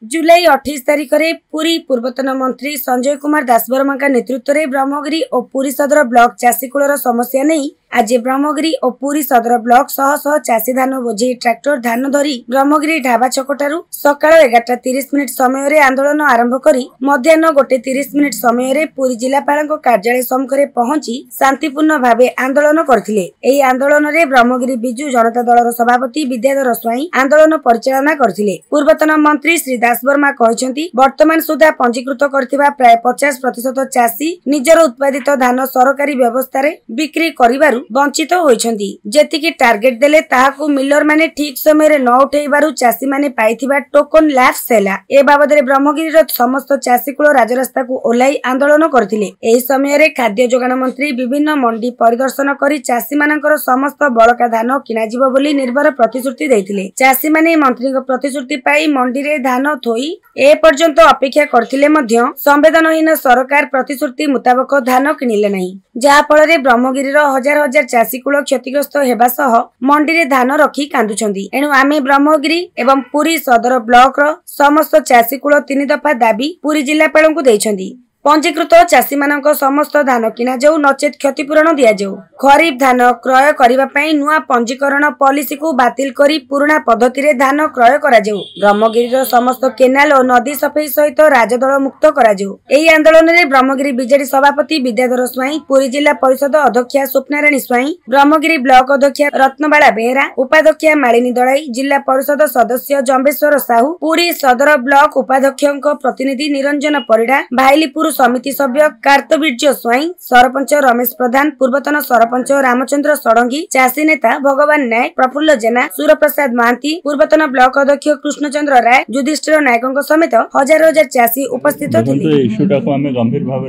जुलाई 28 तारिख में पुरी पूर्वतन मंत्री संजय कुमार दासवर्मा का नेतृत्व में ब्रह्मगिरी और पुरी सदर ब्लॉक चाषीकूलर समस्या नहीं आज ब्रह्मगिरी और पुरी सदर ब्लॉक शह शह चाषी धान बोझे ट्रैक्टर धान धरी ब्रह्मगिरी ढाबा छकटारू सकाळ 11:30 समय रे आंदोलन आरंभ करी मध्याह्न 1:30 समय रे पुरी जिलापाल कार्यालय सम्मुखें पहुंची शांतिपूर्ण भावे आंदोलन करथिले। एही आंदोलन रे ब्रह्मगिरी बिजू जनता दलर सभापति विद्याधर स्वाई आंदोलन परिचालना करथिले। पूर्वतन मंत्री श्री दासवर्मा कहते वर्तमान सुधा पंजीकृत करथिबा प्राय 50% चाषी निजर उत्पादित धान सरकारी व्यवस्था रे बिक्री करिबारु वंचित होइछंती। जेतिकी टार्गेट देले ताहाकू मिलर माने ठीक समय रे न उठेइबारु चाषी माने पाइथिबा टोकन लैप्स हैला। ए बाबद रे ब्रह्मगिरीर समस्त चाषीकूल राजरास्ता को ओलाई आंदोलन करथिले। एही समय रे खाद्य जोगाण मंत्री विभिन्न मंडी परिदर्शन करी चाषी मानकर समस्त बळका धान किना जिवो बोली निर्भर प्रतिश्रुति दैथिले। चाषी माने मंत्री प्रतिश्रुति पाई मंडी रे धान थोई ए पर्यंत अपेक्षा करथिले मध्य संवेदनहीन सरकार प्रतिश्रुति मुताबक धान किनिले नहीं, जहा फल रे ब्रह्मगिरीर हजार हजार चाषीकूल क्षतिग्रस्त हेबा सह मंडी रे धान रखी कांदुछंती। एणु आमे ब्रह्मगिरी एवं पुरी सदर ब्लॉक रो समस्त चाषीकूल 3 दफा दाबी पुरी जिलापाल को दैछंती। पंजीकृत चाषी मानक समस्त धान किना जाऊ नचेत क्षतिपूरण दिया जाऊ। खरीफ धान क्रय करिबा पई नुआ पंजीकरण पॉलिसी को बातिल करी पुराना पद्धति रे धान क्रय करा जाऊ। ब्रह्मगिरीर समस्त केनाल और नदी सफाई सहित राजदल मुक्त करा जाऊ। एही आंदोलन रे ब्रह्मगिरी बीजेडी सभापति विद्याधर स्वाई, पुरी जिला परिषद अध्यक्षा स्वप्नारायणी स्वाई, ब्रह्मगिरी ब्लॉक अध्यक्षा रत्नबाला बेहेरा, उपाध्यक्षा मालिनी दलाई, जिला परिषद सदस्य जम्बेश्वर साहू, पुरी सदर ब्लॉक उपाध्यक्षक प्रतिनिधि निरंजन परिडा, भाईलीपुर समिति सभ्य कार्तवीर्य स्वाई, सरपंच रमेश प्रधान, पूर्वतन सरपंच रामचंद्र षडंगी, चाषी नेता भगवान नायक, प्रफुल्ल जेना, सूर्यप्रसाद महांती, पूर्वतन ब्लॉक अध्यक्ष कृष्णचंद्र राय, युधिष्ठिर नायक समेत हजार हजार चाषी उपस्थित थिले। इश्यूटा को आम गंभीर भाव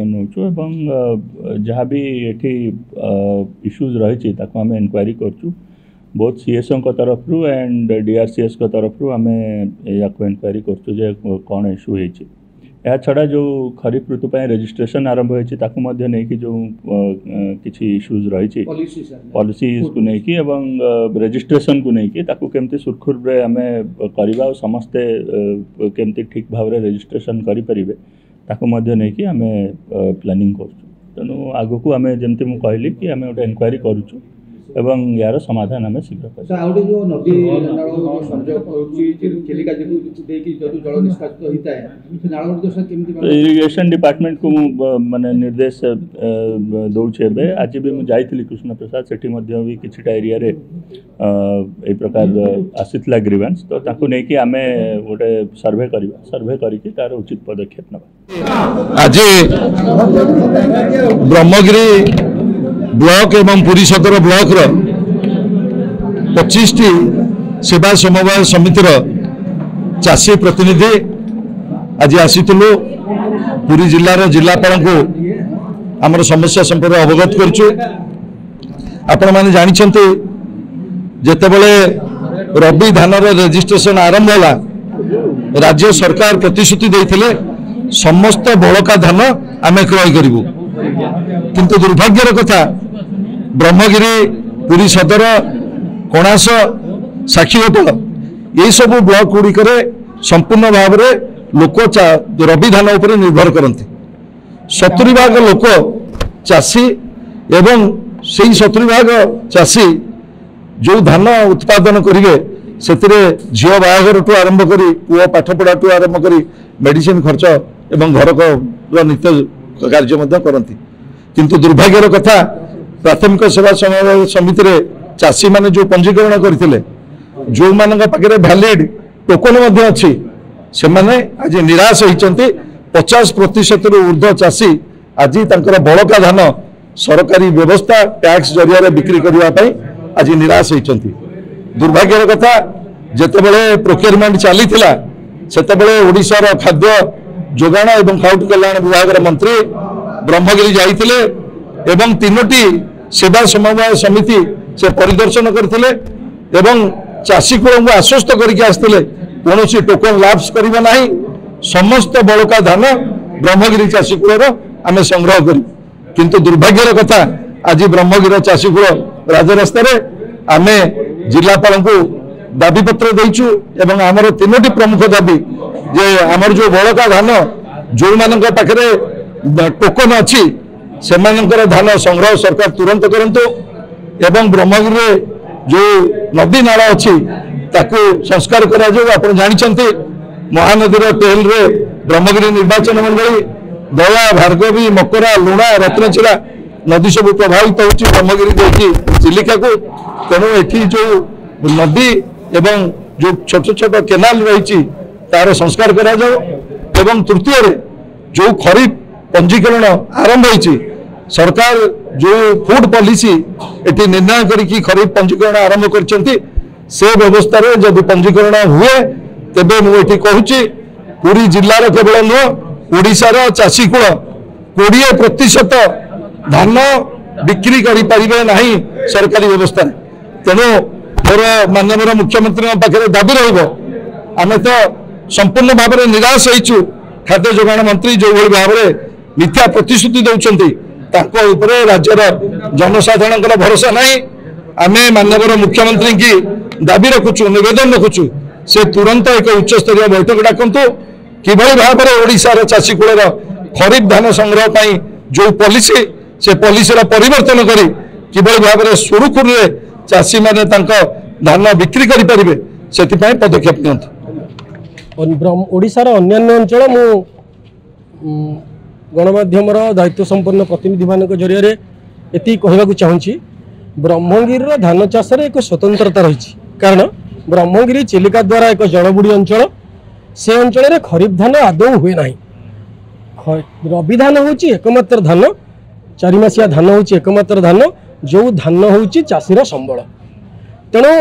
नौचु एवं जहाँ भी एठी इश्यूज रही आम इनक्वारी करचु बहुत सीएसओ तरफ रु एंड डीआरसीएस तरफ रु आम या इनक्वारी करचु जे कौन इश्यू होइछि। या छड़ा जो खरीफ ऋतु पर रजिस्ट्रेशन आरंभ होइछि ताकू मध्य नहीं कि जो किछि इश्यूज रही पॉलिसीज को नहीं कि एवं रजिस्ट्रेशन को नहीं कि ताकू केमती सुरखुर रे आमे करिबा और समस्ते केमती ठीक भाव रे रजिस्ट्रेशन करि परिबे ताकू मध्य नहीं कि आमे प्लानिंग करछु। तेनु आगु को आमे जेमती मु कहली कि आमे ओटा इनक्वारी करूछु एवं यार समाधान आम शीघ्र इरिगेशन डिपार्टमेंट को माने निर्देश दौचे। आज भी मुझे जाइली कृष्ण प्रसाद सेठी भी किछिटा एरिया रे ए प्रकार आसीतला ग्रीवेंस तो ताकू नहीं कि आमे गोटे सर्वे करबा, सर्वे करके तार उचित पदक्षेप नबा। आज ब्रह्मगिरी ब्लॉक एवं पुरी सदर ब्लॉक रो 25टी सेवा समवाय समितिर चाषी प्रतिनिधि आज आसीतलु पुरी जिलार जिलापाल को आमर समस्या संपर्क अवगत करछु। आपण माने जानिछन्ते जेतेबेले रबी धान रजिस्ट्रेशन आरंभ होला राज्य सरकार प्रतिश्रुति देथिले समस्त बळका धान आमे क्रय करिवु, किंतु दुर्भाग्यर कथा ब्रह्मगिरी पुरी सदर कणास साक्षीगोपाल ये सब ब्लॉक गुड़िक संपूर्ण भाव में लोक रबी धान उपर निर्भर करती। 70% लोक चाषी एवं से 70% चाषी जो धान उत्पादन करेंगे से झील बाहागर ठू आरंभ कर पुओ पाठपढ़ा ठू आरंभ कर मेडिसिन खर्च एवं घर नित्य कार्य करती। किंतु दुर्भाग्यर कथा प्राथमिक सेवा समवाय समिति रे चाषी माने जो पंजीकरण करथिले जो मानक पाखे वैलिड टोकन अच्छी से माने आज निराश होइचंती। 50% रु ऊर्ध्व चाषी आज तांकर बळका धान सरकारी व्यवस्था टैक्स जरिया बिक्री करबा पई आज निराश होइचंती। दुर्भाग्यर कथा जेतेबेले प्रोक्योरमेंट चलीथिला सेतेबेले ओडिसा रो खाद्य जोगाण एवं खाउटी कल्याण विभाग मंत्री ब्रह्मगिरी जाइथिले एवं 3टी सेवा समवाय समिति से परिदर्शन करथिले एवं चाषी को आश्वस्त करके आसथिले कौन टोकन लैप्स करिबा नाही, समस्त बळका धान ब्रह्मगिरी चाषी कूल आमे संग्रह करी। किंतु दुर्भाग्यर कथा आज ब्रह्मगिरी चाषी कूल राजरास्ता रे आमे जिलापाल को दाबीपत्र देचु एवं आमर 3टी प्रमुख दाबी जे आमर जो बड़का धान जो मानक पाखरे टोकन अच्छी से धान संग्रह सरकार तुरंत करंतु एवं ब्रह्मगिरी रे जो नदी नाला अच्छी ताकू संस्कार करा जो आपण जानिचंती महानदी टेल रे ब्रह्मगिरी निर्वाचन मंडली दया भार्गवी मकरा लुणा रत्नचिरा नदी सब प्रभावित होची ब्रह्मगिरी देखी चिलिका को तेणु एठी जो नदी एवं जो छोट छोट केनाल रही तार संस्कार करा जाओ एवं तृतीय रे जो खरीफ पंजीकरण आरंभ होती सरकार जो फूड पॉलिसी एटी निर्णय करी खरीफ पंजीकरण आरंभ करछंती से व्यवस्था रे जदि पंजीकरण हुए तेबे मुझे कहूँ पुरी जिलार केवल नुह ओडिशार चाषी कूल 20% धान बिक्री करें ना सरकारी व्यवस्था तेणु मोर माननीय मुख्यमंत्री पाखे दाबी रमें तो संपूर्ण भाव में निराश होइछु खाद्य जोगाण मंत्री जो भाव में मिथ्या प्रतिश्रुति दौरान राज्यर जनसाधारण भरोसा नहीं आम माननीय मुख्यमंत्री की दाबी रखुचु निवेदन रखुचु से तुरंत एक उच्च स्तरीय बैठक डाकतु कि भाव में ओडिशार चाषी कूलर खरीफ धान संग्रह पर जो पॉलिसी से पॉलिसी परिवर्तन करी किभली भाव में सुरुखुरु चाषी माने धान बिक्री करें से पदक्षेप नियंतु। ओडिशार अन्यान्य अंचल मु गणमाध्यम दायित्व संपन्न प्रतिनिधि मान जरिए एति कहवाक चाहूँगी ब्रह्मगिरी धान चाष एक स्वतंत्रता रही कारण ब्रह्मगिरी चिलिका द्वारा एक जड़बुड़ी अंचल से अंचल में खरीफ धान आदौ हुए ना रबी धान हूँ एकमात्र धान चारिमासिया धान हूँ एकमात्र धान जो धान हूँ चाषीर संबल तेणु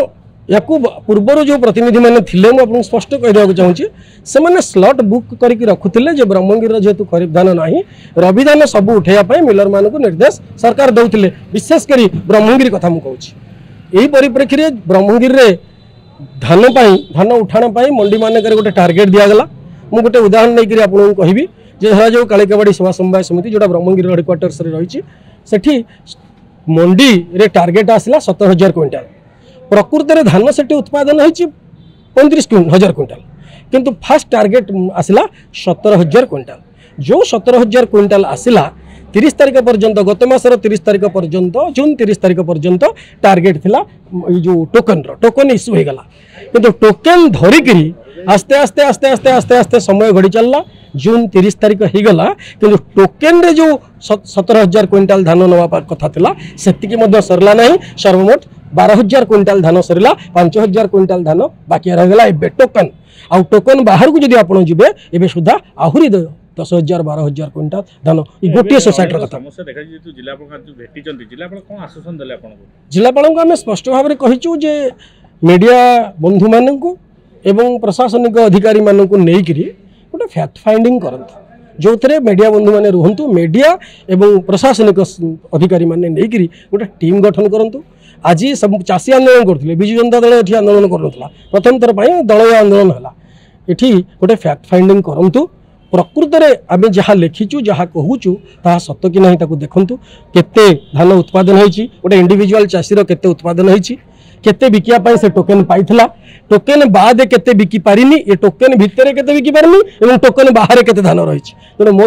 या पूर्वर जो प्रतिनिधि मैंने थिले मुझे स्पष्ट कहवाक चाहूँगी से मैंने स्लॉट बुक करके रखुले जे ब्रह्मगिरी जेहेतु खरीफ धान ना रबी धान सब उठाइवाई मिलर मान निर्देश सरकार दौले विशेषकर ब्रह्मगिरी कथा मुझे यही परिप्रेक्षी में ब्रह्मगिरी धान उठाण मंडी मानक गोटे टार्गेट दिगला मुझे गोटे उदाहरण नहीं आपको कहबी जे जो कालिकाबाड़ी सभा समवाय समिति जोटा ब्रह्मगिरी हेडक्वार्टर्स रही सेठी मंडी रे टार्गेट आसला 17,000 क्विंटाल प्रकृत में धान से उत्पादन होती 35,000 क्विंटाल किंतु फास्ट टार्गेट आसला 17,000 क्विंटाल जो 17,000 क्विंटाल आसला 30 तारीख पर्यंत गत मासर 30 तारीख पर्यंत जून 30 तारीख पर्यंत टार्गेट थिला जो टोकन इश्यू हो गला किंतु टोकन धरिकी आस्ते आस्ते आस्ते आस्ते आस्ते आस्ते समय घड़ी चलला जून 30 तारीख हो गला किंतु टोकन रे जो 17,000 क्विंटाल धान नवा कथा थिला सेतिकी मध्य सरला नहीं सर्वमोट 12,000 क्विंटाल धान सरला 5,000 क्विंटाल धान बाकी रहीगला एबे टोकन आ टोकन बाहर को जदि आपण जिबे एबे सुधा आहुरी 10,000 12,000 क्विंटाल धान गोटे सोसाइटी कथा समस्या देखा जेतु जिलापाल भेटी जिलापाल कोन आश्वासन देले आपन को जिलापाल को आम स्पष्ट भाव में कहिचु जे मीडिया बंधु मानू एवं प्रशासनिक अधिकारी मानू नहीं गोटे फैक्ट फाइंडिंग करंतु जो थे मीडिया बंधु मैंने रुहतु मीडिया एवं प्रशासनिक अधिकारी मैंने नहीं गोटे टीम गठन करंतु आज सब चाषी आंदोलन करते बिजु जनता दल ये आंदोलन करूला प्रथम थर पर दलय आंदोलन है ये गोटे फैक्ट फाइंडिंग करंतु प्रकृत में आम जहाँ लिखीचु जहाँ कहूचु ता सत कि नहीं देखु केते धान उत्पादन होती गोटे इंडिविजुअल चाषीर केते उत्पादन होती केते बिकिया से टोकन पाइथिला टोकन बाद केते बिकी पारिनी ये टोकन भितर केते बिकी पारनी एवं टोकन बाहर केते धान रही तेणु मो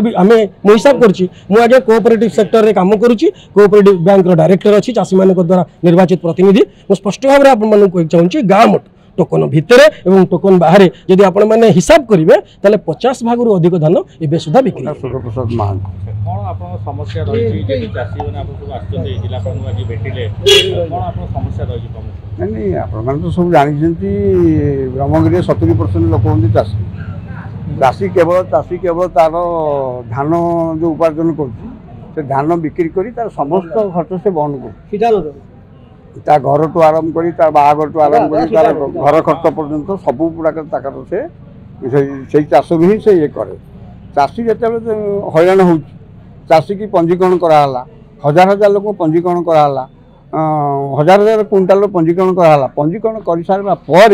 हिसाब करुँची मुझे कोऑपरेटिव सेक्टर रे काम करुँची कोऑपरेटिव बैंक डायरेक्टर अच्छी चाषी मान द्वारा निर्वाचित प्रतिनिधि मुझे स्पष्ट भाव में आपको चाहूँगी गाँ मोट टोकन भितर एवं टोकन बाहर जदि आपण मैंने हिसाब करेंगे ताले 50 भाग अधिक धान एवं सुधा बिक्री सूर्यप्रसाद महान कौन आपन समस्या रही जे चासी माने आपन सब आछते जिला पर आज भेटिले कौन आपन समस्या रही प्रमुख नहीं आपण मान तो सब जानिछंती ब्रह्मगिरी 70% लोक होंदी चासी केवल तार धान जो उपार्जन करछि से धान बिक्री करी तार समस्त खर्च से बहन कर ता घर टू आरंभ करी तार बाहागर टू आरंभ करी तार घर खर्च पर्यंत सब गुड़ाक ताकर से चाष भी से ये करे चाषी जिते हैरान हो चाषी की पंजीकरण कराला हजार हजार लोक पंजीकरण कराला 1000 क्विंटाल पंजीकरण कराला पंजीकरण कर सारा पर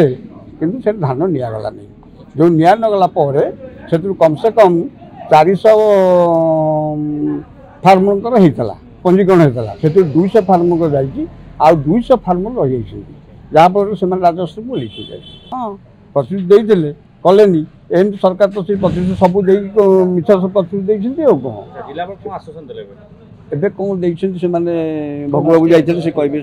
किंतु से धान निगला नहीं जो निया नगला से कम से कम 400 फार्मर होता पंजीकरण होता से 200 फार्मर जा 200 फार्मर रही ଯାହାଫଳରେ ସେମାନେ ରାଜସ୍ୱକୁ ଓହ୍ଲେଇ ଯାଏ। ହଁ ପ୍ରତିଶ୍ରୁତି ଦେଇଥିଲେ କଲେନି, ଏମିତି ସରକାର ତ ସେଇ ପ୍ରତିଶ୍ରୁତି ସବୁ ଦେଇକି ମିଛ ପ୍ରତିଶ୍ରୁତି ଦେଇଛନ୍ତି ଆଉ କ'ଣ। ଜିଲ୍ଲାପାଳ କ'ଣ ଆଶ୍ୱାସନ ଦେଲେ ଏବେ କ'ଣ ଦେଇଛନ୍ତି ସେମାନେ ଭୋଗବାକୁ ଯାଇଥିଲେ ସେ କହିବେ।